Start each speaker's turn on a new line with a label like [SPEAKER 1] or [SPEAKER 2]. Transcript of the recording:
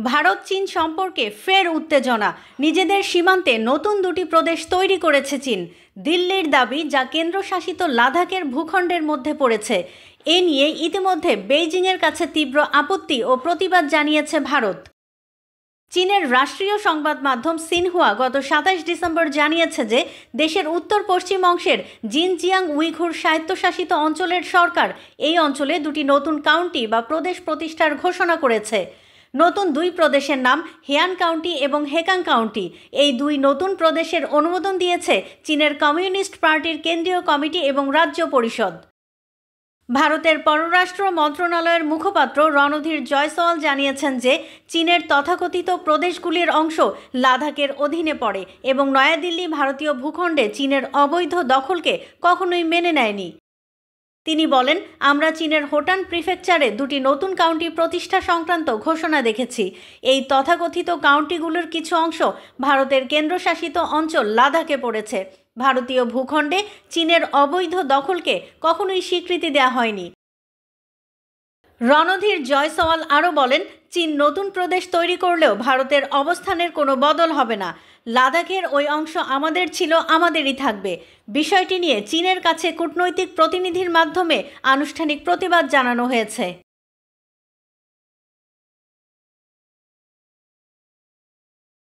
[SPEAKER 1] ভারত চীন সম্পর্কে ফের উত্তেজনা। নিজেদের সীমান্তে নতুন দুটি প্রদেশ তৈরি করেছে চীন। দিল্লির দাবি, যা কেন্দ্রশাসিত লাদাখের ভূখণ্ডের মধ্যে পড়েছে। এ নিয়ে ইতিমধ্যে বেইজিংয়ের কাছে তীব্র আপত্তি ও প্রতিবাদ জানিয়েছে ভারত। চীনের রাষ্ট্রীয় সংবাদ মাধ্যম সিনহুয়া গত 27 ডিসেম্বর জানিয়েছে যে দেশের উত্তর পশ্চিম অংশের জিনজিয়াং উইঘুর স্বায়ত্তশাসিত অঞ্চলের সরকার এই অঞ্চলে দুটি নতুন কাউন্টি বা প্রদেশ প্রতিষ্ঠার ঘোষণা করেছে। নতুন দুই প্রদেশের নাম হিয়ান কাউন্টি এবং হেকাং কাউন্টি। এই দুই নতুন প্রদেশের অনুমোদন দিয়েছে চীনের কমিউনিস্ট পার্টির কেন্দ্রীয় কমিটি এবং রাজ্য পরিষদ। ভারতের পররাষ্ট্র মন্ত্রণালয়ের মুখপাত্র রণধীর জয়সওয়াল জানিয়েছেন যে চীনের তথাকথিত প্রদেশগুলির অংশ লাদাখের অধীনে পড়ে এবং নয়াদিল্লি ভারতীয় ভূখণ্ডে চীনের অবৈধ দখলকে কখনোই মেনে নেয়নি। তিনি বলেন, আমরা চীনের হোটান প্রিফেকচারে দুটি নতুন কাউন্টি প্রতিষ্ঠা সংক্রান্ত ঘোষণা দেখেছি। এই তথাকথিত কাউন্টিগুলোর কিছু অংশ ভারতের কেন্দ্রশাসিত অঞ্চল লাদাখে পড়েছে। ভারতীয় ভূখণ্ডে চীনের অবৈধ দখলকে কখনোই স্বীকৃতি দেওয়া হয়নি। রণধীর জয়সওয়াল আরও বলেন, চীন নতুন প্রদেশ তৈরি করলেও ভারতের অবস্থানের কোনো বদল হবে না। লাদাখের ওই অংশ আমাদের ছিল, আমাদেরই থাকবে। বিষয়টি নিয়ে চীনের কাছে কূটনৈতিক প্রতিনিধির মাধ্যমে আনুষ্ঠানিক প্রতিবাদ জানানো হয়েছে।